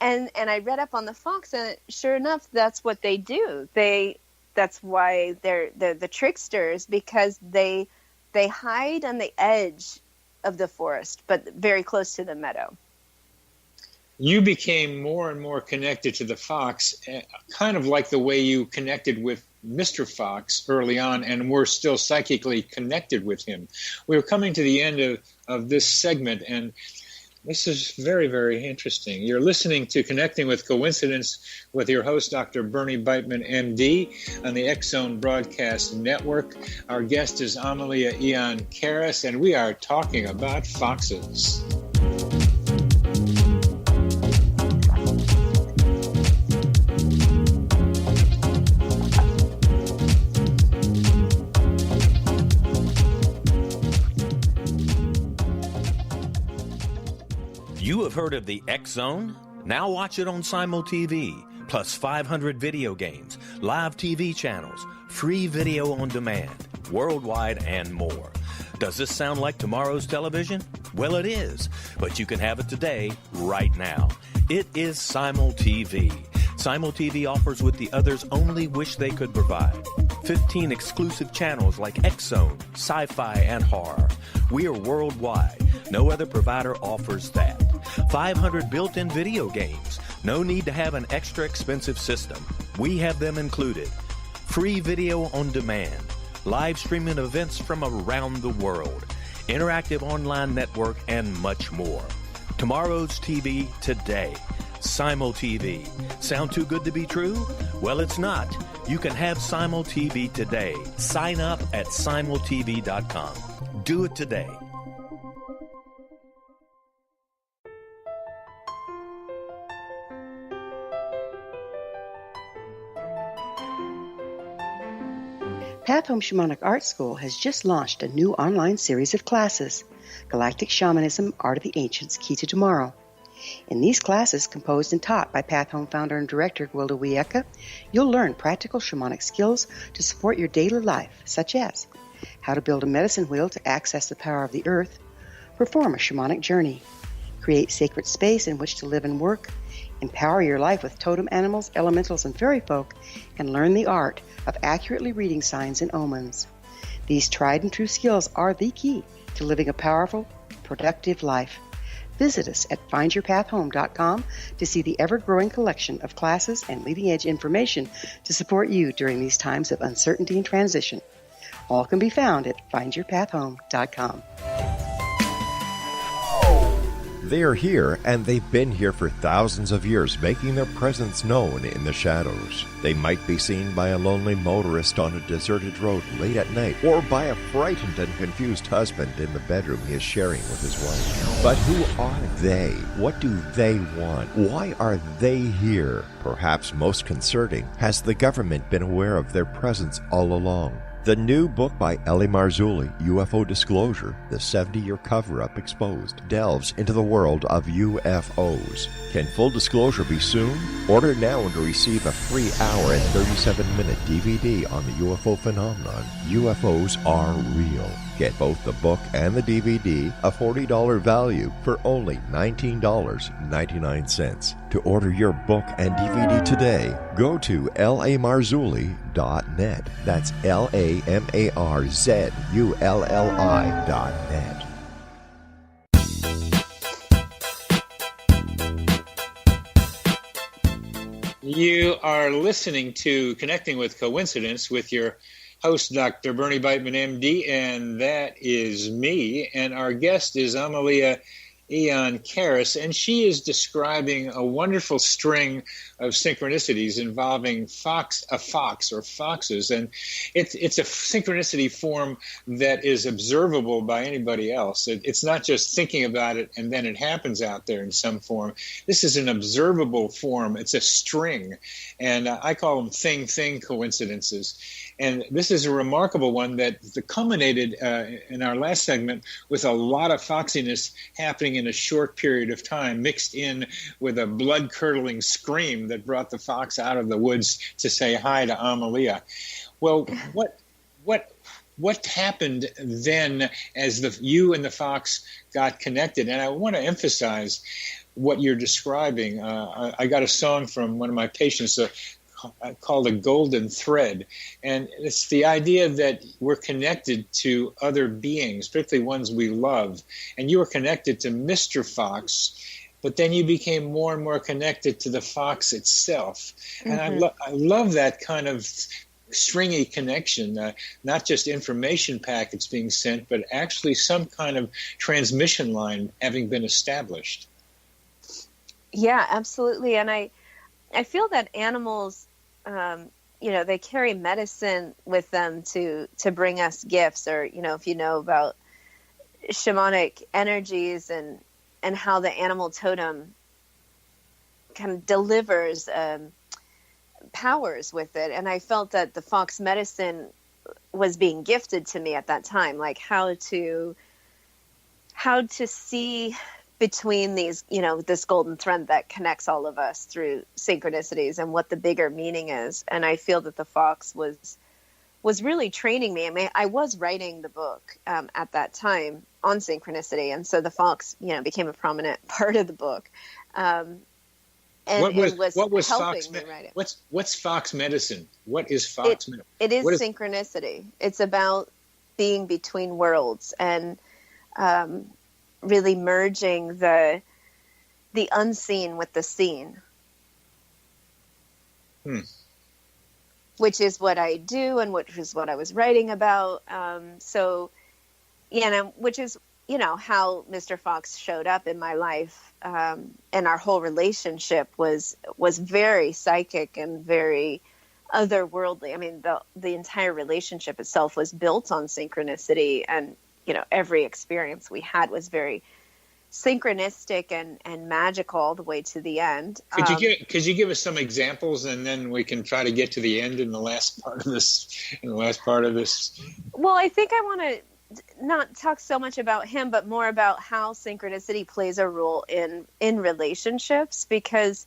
And I read up on the fox, and sure enough, that's what they do. That's why they're the tricksters, because they hide on the edge of the forest, but very close to the meadow. You became more and more connected to the fox, kind of like the way you connected with Mr. Fox early on, and we're still psychically connected with him. We're coming to the end of this segment, and this is very, very interesting. You're listening to Connecting with Coincidence with your host, Dr. Bernie Beitman, MD, on the X-Zone Broadcast Network. Our guest is Amelía Aeon Karris, and we are talking about foxes. You have heard of the X-Zone? Now watch it on Simul TV, plus 500 video games, live TV channels, free video on demand, worldwide, and more. Does this sound like tomorrow's television? Well, it is, but you can have it today, right now. It is Simul TV. Simul TV offers what the others only wish they could provide. 15 exclusive channels like X-Zone, sci-fi, and horror. We are worldwide. No other provider offers that. 500 built-in video games. No need to have an extra expensive system. We have them included. Free video on demand. Live streaming events from around the world. Interactive online network, and much more. Tomorrow's TV today. Simul TV. Sound too good to be true? Well, it's not. You can have Simul TV today. Sign up at simultv.com. Do it today. Path Home Shamanic Art School has just launched a new online series of classes, Galactic Shamanism, Art of the Ancients, Key to Tomorrow. In these classes, composed and taught by Path Home founder and director Gwilda Wiyaka, you'll learn practical shamanic skills to support your daily life, such as how to build a medicine wheel to access the power of the earth, perform a shamanic journey, create sacred space in which to live and work, empower your life with totem animals, elementals, and fairy folk, and learn the art of accurately reading signs and omens. These tried and true skills are the key to living a powerful, productive life. Visit us at findyourpathhome.com to see the ever-growing collection of classes and leading-edge information to support you during these times of uncertainty and transition. All can be found at findyourpathhome.com. They are here, and they've been here for thousands of years, making their presence known in the shadows. They might be seen by a lonely motorist on a deserted road late at night, or by a frightened and confused husband in the bedroom he is sharing with his wife. But who are they? What do they want? Why are they here? Perhaps most concerning, has the government been aware of their presence all along? The new book by Eli Marzulli, UFO Disclosure, The 70-Year Cover-Up Exposed, delves into the world of UFOs. Can full disclosure be soon? Order now and receive a free hour and 37-minute DVD on the UFO phenomenon. UFOs are real. Get both the book and the DVD, a $40 value, for only $19.99. To order your book and DVD today, go to lamarzulli.net. That's LAMARZULLI.net. You are listening to Connecting with Coincidence with your host, Dr. Bernie Beitman, MD, and that is me. And our guest is Amelía Aeon Karris, and she is describing a wonderful string of synchronicities involving a fox or foxes. And it's a synchronicity form that is observable by anybody else. It's not just thinking about it and then it happens out there in some form. This is an observable form. It's a string. And I call them thing coincidences. And this is a remarkable one that culminated in our last segment with a lot of foxiness happening in a short period of time, mixed in with a blood-curdling scream that brought the fox out of the woods to say hi to Amelia. Well, what happened then as you and the fox got connected? And I want to emphasize what you're describing. I got a song from one of my patients called A Golden Thread. And it's the idea that we're connected to other beings, particularly ones we love. And you were connected to Mr. Fox, but then you became more and more connected to the fox itself. And I love that kind of stringy connection, not just information packets being sent, but actually some kind of transmission line having been established. Yeah, absolutely. And I feel that animals, they carry medicine with them to bring us gifts, or, if you know about shamanic energies and how the animal totem kind of delivers powers with it. And I felt that the fox medicine was being gifted to me at that time, like how to see between these, this golden thread that connects all of us through synchronicities and what the bigger meaning is. And I feel that the fox was really training me. I mean, I was writing the book at that time on synchronicity. And so the fox, became a prominent part of the book. And what was helping me write it. What's fox medicine? What is fox medicine? It is synchronicity. It's about being between worlds and really merging the unseen with the seen, which is what I do and which is what I was writing about. Which is, how Mr. Fox showed up in my life. And our whole relationship was very psychic and very otherworldly. I mean, the entire relationship itself was built on synchronicity, and every experience we had was very synchronistic and magical all the way to the end. Could you give us some examples, and then we can try to get to the end in the last part of this? Well, I think I want to not talk so much about him, but more about how synchronicity plays a role in relationships, because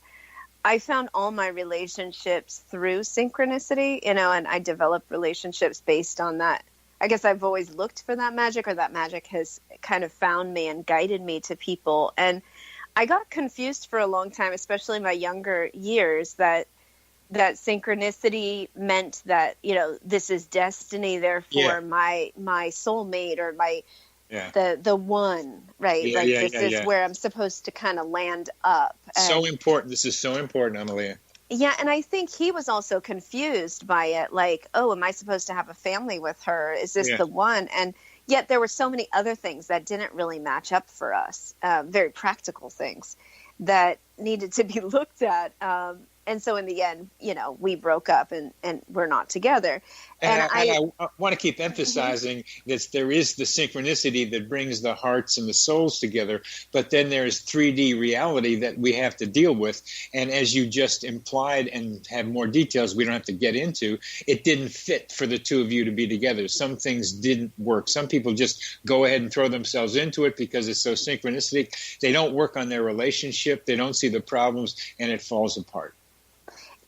I found all my relationships through synchronicity, and I developed relationships based on that. I guess I've always looked for that magic, or that magic has kind of found me and guided me to people. And I got confused for a long time, especially in my younger years, that synchronicity meant that, this is destiny, therefore my soulmate or the one, right? This is where I'm supposed to kind of land up. So important. This is so important, Amelia. Yeah, and I think he was also confused by it, like, oh, am I supposed to have a family with her? Is this the one? And yet there were so many other things that didn't really match up for us, very practical things that needed to be looked at. so in the end, we broke up and we're not together. And I want to keep emphasizing that there is the synchronicity that brings the hearts and the souls together, but then there's 3D reality that we have to deal with. And as you just implied and have more details we don't have to get into, it didn't fit for the two of you to be together. Some things didn't work. Some people just go ahead and throw themselves into it because it's so synchronistic. They don't work on their relationship. They don't see the problems, and it falls apart.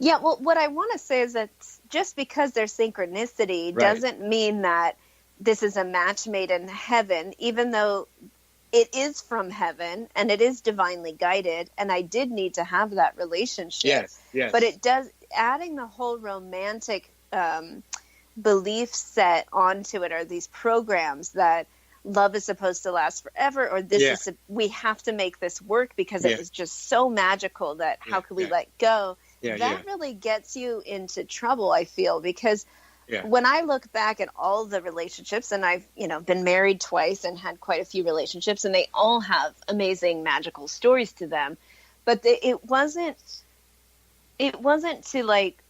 Yeah, well, what I want to say is that just because there's synchronicity doesn't mean that this is a match made in heaven, even though it is from heaven and it is divinely guided. And I did need to have that relationship. Yes. But it does, adding the whole romantic belief set onto it, or these programs that love is supposed to last forever, or this is we have to make this work because it was just so magical that how could we let go? That really gets you into trouble, I feel, because when I look back at all the relationships, and I've been married twice and had quite a few relationships, and they all have amazing magical stories to them, but it wasn't to like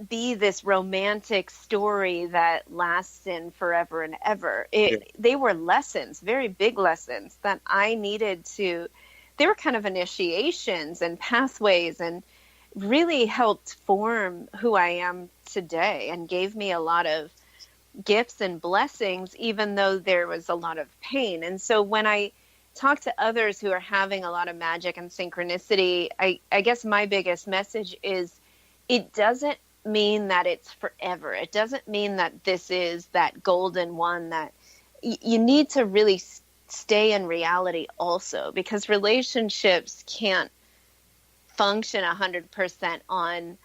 be this romantic story that lasts in forever and ever. They were lessons, very big lessons that I needed to. They were kind of initiations and pathways, and really helped form who I am today, and gave me a lot of gifts and blessings, even though there was a lot of pain. And so when I talk to others who are having a lot of magic and synchronicity, I guess my biggest message is it doesn't mean that it's forever. It doesn't mean that this is that golden one, that you need to really stay in reality also, because relationships can't function 100% on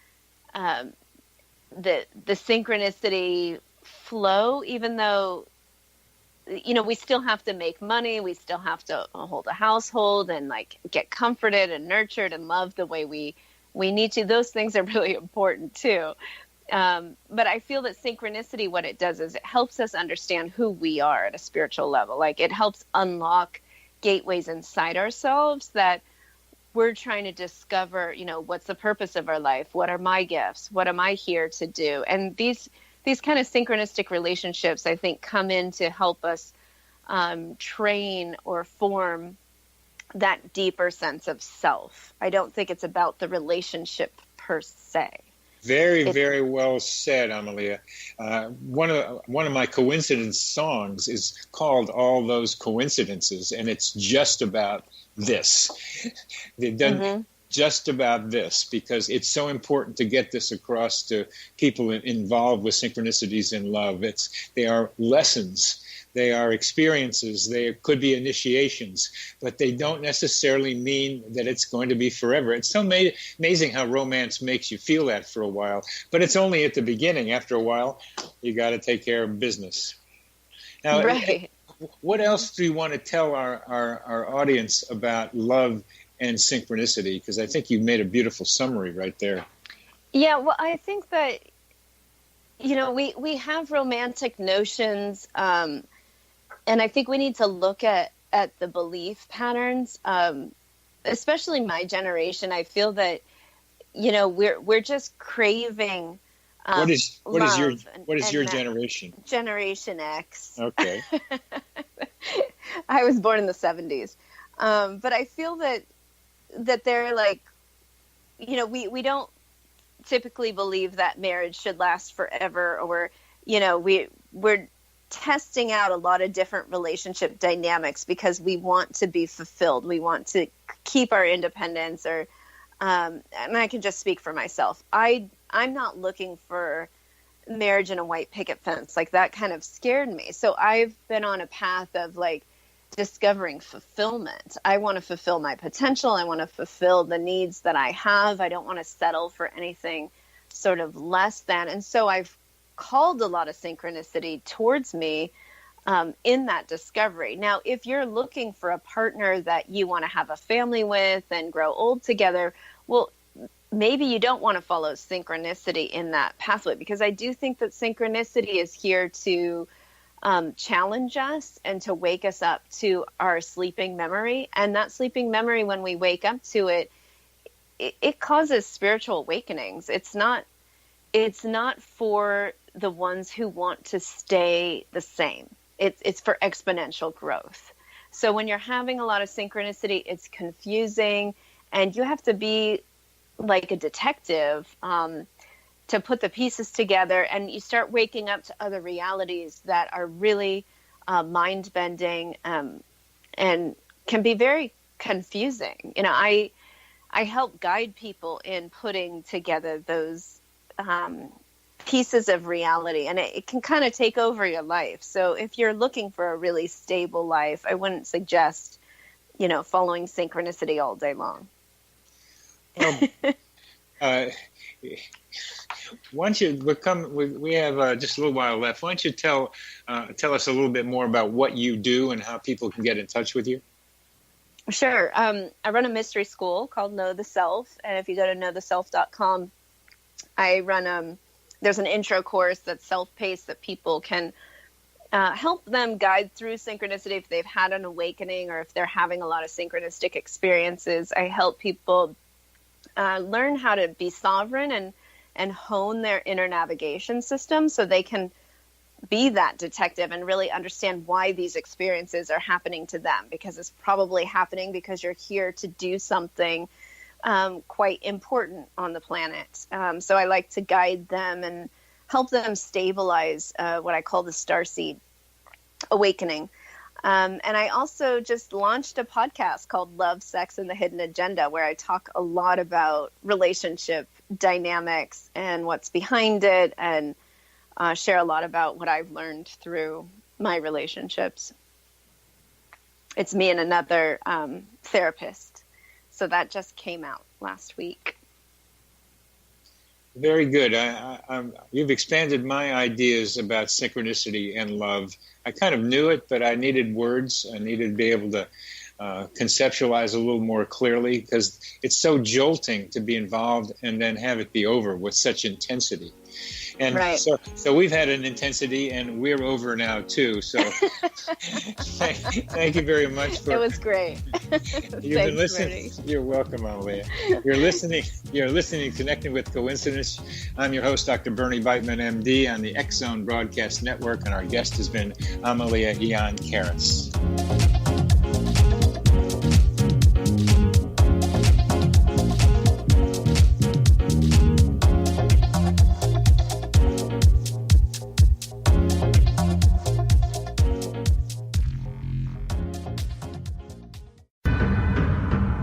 the synchronicity flow, even though we still have to make money, we still have to hold a household and like get comforted and nurtured and loved the way we need to. Those things are really important too. But I feel that synchronicity, what it does is it helps us understand who we are at a spiritual level. Like it helps unlock gateways inside ourselves that we're trying to discover, what's the purpose of our life? What are my gifts? What am I here to do? And these kind of synchronistic relationships, I think, come in to help us train or form that deeper sense of self. I don't think it's about the relationship per se. Very well said, Amelia. One of my coincidence songs is called All Those Coincidences, and it's just about this. They've done just about this because it's so important to get this across to people involved with synchronicities in love. They are lessons. They are experiences. They could be initiations, but they don't necessarily mean that it's going to be forever. It's so amazing how romance makes you feel that for a while, but it's only at the beginning. After a while, you got to take care of business. Now, what else do you want to tell our audience about love and synchronicity? Because I think you made a beautiful summary right there. Yeah, well, I think that, we have romantic notions, and I think we need to look at the belief patterns, especially my generation. I feel that, we're just craving what is your generation? Generation X. Okay. I was born in the 70s. But I feel that they're like, we don't typically believe that marriage should last forever, or, we're testing out a lot of different relationship dynamics because we want to be fulfilled. We want to keep our independence, or, and I can just speak for myself. I'm not looking for marriage and a white picket fence. Like that kind of scared me. So I've been on a path of like discovering fulfillment. I want to fulfill my potential. I want to fulfill the needs that I have. I don't want to settle for anything sort of less than. And so I've called a lot of synchronicity towards me in that discovery. Now, if you're looking for a partner that you want to have a family with and grow old together, well, maybe you don't want to follow synchronicity in that pathway, because I do think that synchronicity is here to challenge us and to wake us up to our sleeping memory. And that sleeping memory, when we wake up to it, it causes spiritual awakenings. It's not for the ones who want to stay the same. It's for exponential growth. So when you're having a lot of synchronicity, it's confusing, and you have to be like a detective to put the pieces together, and you start waking up to other realities that are really mind-bending and can be very confusing. You know, I help guide people in putting together those pieces of reality, and it can kind of take over your life. So if you're looking for a really stable life, I wouldn't suggest, you know, following synchronicity all day long. Why don't you we have just a little while left. Why don't you tell us a little bit more about what you do and how people can get in touch with you? Sure. I run a mystery school called Know the Self, and if you go to knowtheself.com, I run there's an intro course that's self-paced that people can help them guide through synchronicity if they've had an awakening or if they're having a lot of synchronistic experiences. I help people learn how to be sovereign and hone their inner navigation system so they can be that detective and really understand why these experiences are happening to them, because it's probably happening because you're here to do something quite important on the planet. So I like to guide them and help them stabilize what I call the starseed awakening. And I also just launched a podcast called Love, Sex, and the Hidden Agenda, where I talk a lot about relationship dynamics and what's behind it, and share a lot about what I've learned through my relationships. It's me and another therapist. So that just came out last week. Very good. You've expanded my ideas about synchronicity and love. I kind of knew it, but I needed words. I needed to be able to conceptualize a little more clearly, because it's so jolting to be involved and then have it be over with such intensity. And right. so we've had an intensity, and we're over now too. So thank you very much. It was great. You've been listening. You're welcome, Amelia. You're listening, Connecting with Coincidence. I'm your host, Dr. Bernie Beitman, MD, on the X Zone Broadcast Network, and our guest has been Amelía Aeon Karris.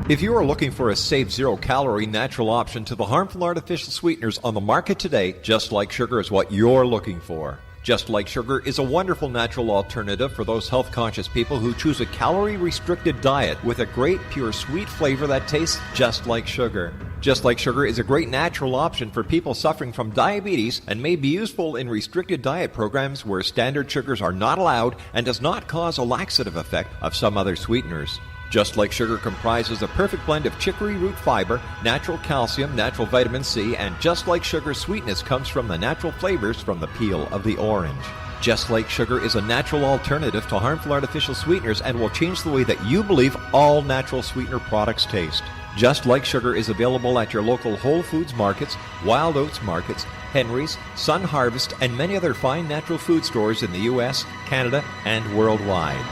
If you are looking for a safe, zero-calorie, natural option to the harmful artificial sweeteners on the market today, Just Like Sugar is what you're looking for. Just Like Sugar is a wonderful natural alternative for those health-conscious people who choose a calorie-restricted diet with a great, pure, sweet flavor that tastes just like sugar. Just Like Sugar is a great natural option for people suffering from diabetes and may be useful in restricted diet programs where standard sugars are not allowed and does not cause a laxative effect of some other sweeteners. Just Like Sugar comprises a perfect blend of chicory root fiber, natural calcium, natural vitamin C, and Just Like Sugar's sweetness comes from the natural flavors from the peel of the orange. Just Like Sugar is a natural alternative to harmful artificial sweeteners and will change the way that you believe all natural sweetener products taste. Just Like Sugar is available at your local Whole Foods markets, Wild Oats markets, Henry's, Sun Harvest, and many other fine natural food stores in the U.S., Canada, and worldwide.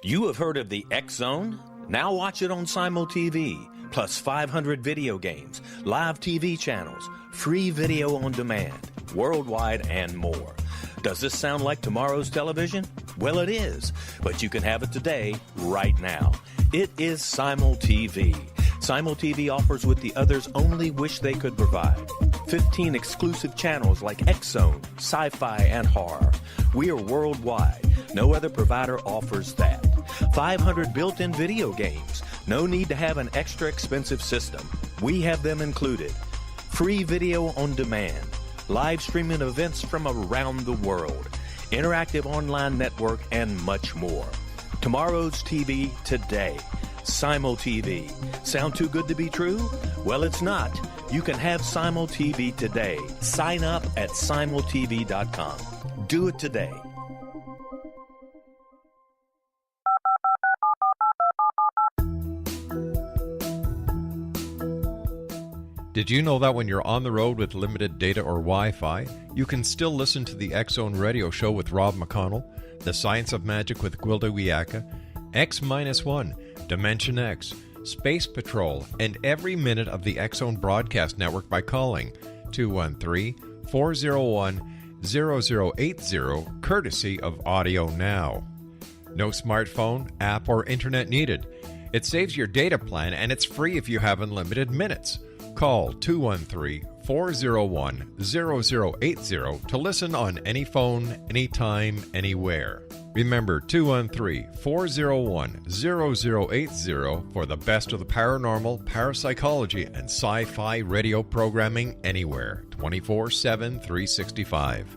You have heard of the X Zone? Now watch it on Simul TV, plus 500 video games, live TV channels, free video on demand, worldwide, and more. Does this sound like tomorrow's television? Well, it is, but you can have it today, right now. It is Simul TV. Simul TV offers what the others only wish they could provide. 15 exclusive channels like X Zone, sci-fi, and horror. We are worldwide. No other provider offers that. 500 built-in video games. No need to have an extra expensive system. We have them included. Free video on demand. Live streaming events from around the world. Interactive online network, and much more. Tomorrow's TV today. Simul TV. Sound too good to be true? Well, it's not. You can have Simul TV today. Sign up at simultv.com. Do it today. Did you know that when you're on the road with limited data or Wi-Fi, you can still listen to the X-Zone Radio Show with Rob McConnell, The Science of Magic with Gwilda Wiyaka, X-1, Dimension X, Space Patrol, and every minute of the X-Zone Broadcast Network by calling 213-401-0080, courtesy of Audio Now. No smartphone, app, or internet needed. It saves your data plan, and it's free if you have unlimited minutes. Call 213-401-0080 to listen on any phone, anytime, anywhere. Remember 213-401-0080 for the best of the paranormal, parapsychology, and sci-fi radio programming anywhere, 24/7, 365.